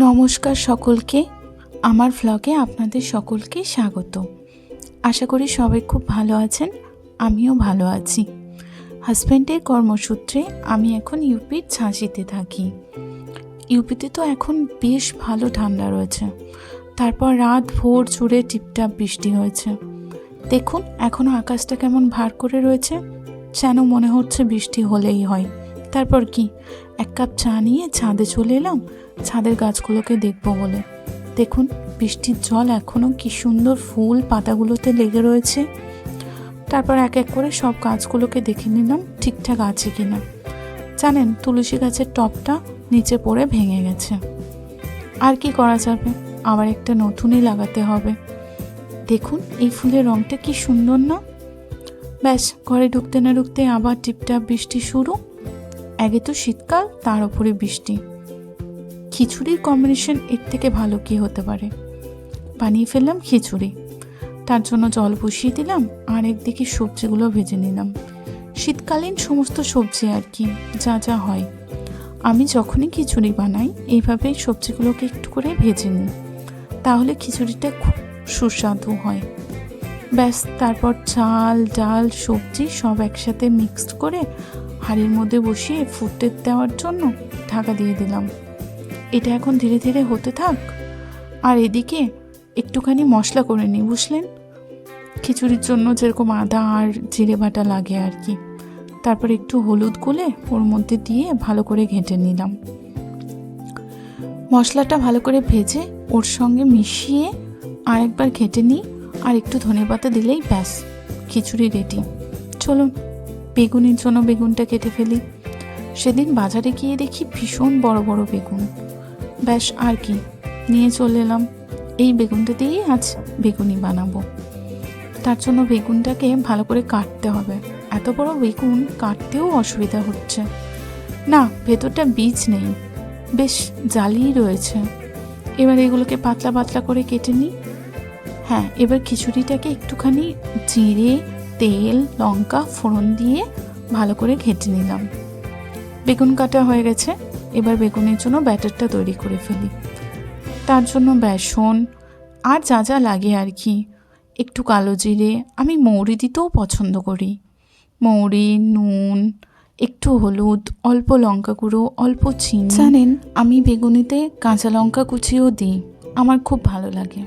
নমস্কার সকলকে, আমার ভ্লগে আপনাদের সকলকে স্বাগত। আশা করি সবাই খুব ভালো আছেন, আমিও ভালো আছি। হাজব্যান্ডের কর্মসূত্রে আমি এখন ইউপির ঝাঁসিতে থাকি। ইউপিতে তো এখন বেশ ভালো ঠান্ডা রয়েছে। তারপর রাত ভোর জুড়ে টিপটাপ বৃষ্টি হয়েছে। দেখুন এখনও আকাশটা কেমন ভার করে রয়েছে, যেন মনে হচ্ছে বৃষ্টি হলেই হয়। তারপর কি, এক কাপ চা নিয়ে ছাদে চলে এলাম ছাদের গাছগুলোকে দেখবো বলে। দেখুন বৃষ্টির জল এখনও কি সুন্দর ফুল পাতাগুলোতে লেগে রয়েছে। তারপর এক এক করে সব গাছগুলোকে দেখে নিলাম ঠিকঠাক আছে কিনা। জানেন, তুলসী গাছের টবটা নিচে পড়ে ভেঙে গেছে। আর কি করা যাবে, আবার একটা নতুনই লাগাতে হবে। দেখুন এই ফুলের রঙটা কি সুন্দর না। ব্যাস, ঘরে ঢুকতে না ঢুকতে আবার টিপটাপ বৃষ্টি শুরু। আগে তো শীতকাল, তার উপরে বৃষ্টি। খিচুড়ির কম্বিনেশন এর থেকে ভালো কি হতে পারে। বানিয়ে ফেললাম খিচুড়ি, তার জন্য জল বসিয়ে দিলাম আর একদিকে সবজিগুলো ভেজে নিলাম। শীতকালীন সমস্ত সবজি আর কি, যা যা হয়। আমি যখনই খিচুড়ি বানাই এইভাবেই সবজিগুলোকে একটু করে ভেজে নিই, তাহলে খিচুড়িটা খুব সুস্বাদু হয়। ব্যাস, তারপর চাল ডাল সবজি সব একসাথে মিক্সড করে হাঁড়ির মধ্যে বসিয়ে ফুটতে দেওয়ার জন্য ঢাকা দিয়ে দিলাম। এটা এখন ধীরে ধীরে হতে থাক। আর এদিকে একটুখানি মশলা করে নিই, বুঝলেন, খিচুড়ির জন্য যেরকম আদা আর জিরে বাটা লাগে আর কি। তারপর একটু হলুদ গুলে ওর মধ্যে দিয়ে ভালো করে ঘেঁটে নিলাম। মশলাটা ভালো করে ভেজে ওর সঙ্গে মিশিয়ে আরেকবার ঘেঁটে নিই, আর একটু ধনেপাতা দিলেই ব্যাস, খিচুড়ি রেডি। চলুন বেগুনের জন্য বেগুনটা কেটে ফেলি। সেদিন বাজারে গিয়ে দেখি ভীষণ বড় বড় বেগুন। ব্যাস, আর কি, নিয়ে চলে এলাম। এই বেগুনটা দিয়েই আজ বেগুনি বানাবো। তার জন্য বেগুনটাকে ভালো করে কাটতে হবে। এত বড় বেগুন কাটতেও অসুবিধা হচ্ছে না, ভেতরটা বীজ নেই, বেশ জালিই রয়েছে। এবার এগুলোকে পাতলা পাতলা করে কেটে নিই। হ্যাঁ, এবার খিচুড়িটাকে একটুখানি জিরে তেল লঙ্কা ফোড়ন দিয়ে ভালো করে ঘেঁটে নিলাম। বেগুন কাটা হয়ে গেছে, এবার বেগুনের জন্য ব্যাটারটা তৈরি করে ফেলি। তার জন্য বেসন আর যা যা লাগে আর কি, একটু কালো জিরে, আমি মৌরি দিতেও পছন্দ করি, মৌরি, নুন, একটু হলুদ, অল্প লঙ্কা গুঁড়ো, অল্প চিনি। জানেন, আমি বেগুনিতে কাঁচা লঙ্কা কুচিও দিই, আমার খুব ভালো লাগে।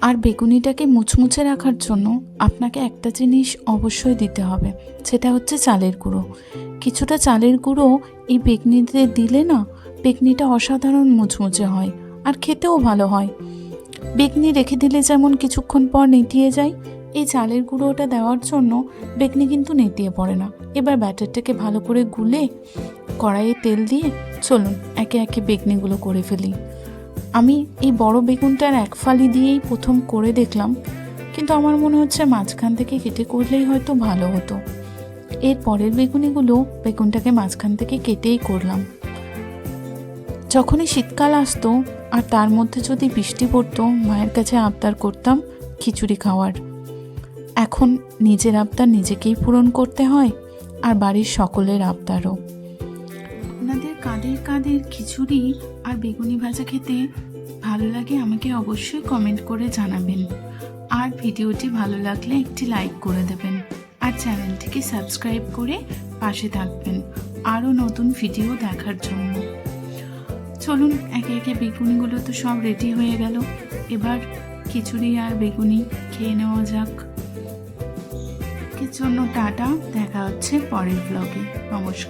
আর বেগুনিটাকে মুচমুচে রাখার জন্য আপনাকে একটা জিনিস অবশ্যই দিতে হবে, সেটা হচ্ছে চালের গুঁড়ো। কিছুটা চালের গুঁড়ো এই বেগনিতে দিলে না, বেগনিটা অসাধারণ মুচমুচে হয় আর খেতেও ভালো হয়। বেগনি রেখে দিলে যেমন কিছুক্ষণ পর নেতিয়ে যায়, এই চালের গুঁড়োটা দেওয়ার জন্য বেগনি কিন্তু নেতিয়ে পড়ে না। এবার ব্যাটারটাকে ভালো করে গুলে কড়াইয়ে তেল দিয়ে চলুন একে একে বেগনিগুলো করে ফেলি। আমি এই বড় বেগুনটার এক ফালি দিয়েই প্রথম করে দেখলাম, কিন্তু আমার মনে হচ্ছে মাঝখান থেকে কেটে করলেই হয়তো ভালো হতো। এর পরের বেগুনিগুলো বেগুনটাকে মাঝখান থেকে কেটেই করলাম। যখনই শীতকাল আসতো আর তার মধ্যে যদি বৃষ্টি পড়তো, মায়ের কাছে আবদার করতাম খিচুড়ি খাওয়ার। এখন নিজের আবদার নিজেকেই পূরণ করতে হয়, আর বাড়ির সকলের আবদারও। আপনাদের কাদের কাদের খিচুড়ি আর বেগুনি ভাজা খেতে ভালো লাগে আমাকে অবশ্যই কমেন্ট করে জানাবেন। আর ভিডিওটি ভালো লাগলে একটি লাইক করে দেবেন, আর চ্যানেলটিকে সাবস্ক্রাইব করে পাশে থাকবেন আরও নতুন ভিডিও দেখার জন্য। চলুন একে একে বেগুনিগুলো তো সব রেডি হয়ে গেল, এবার খিচুড়ি আর বেগুনি খেয়ে নেওয়া যাক। এর জন্য টাটা, দেখা হচ্ছে পরের ব্লগে। নমস্কার।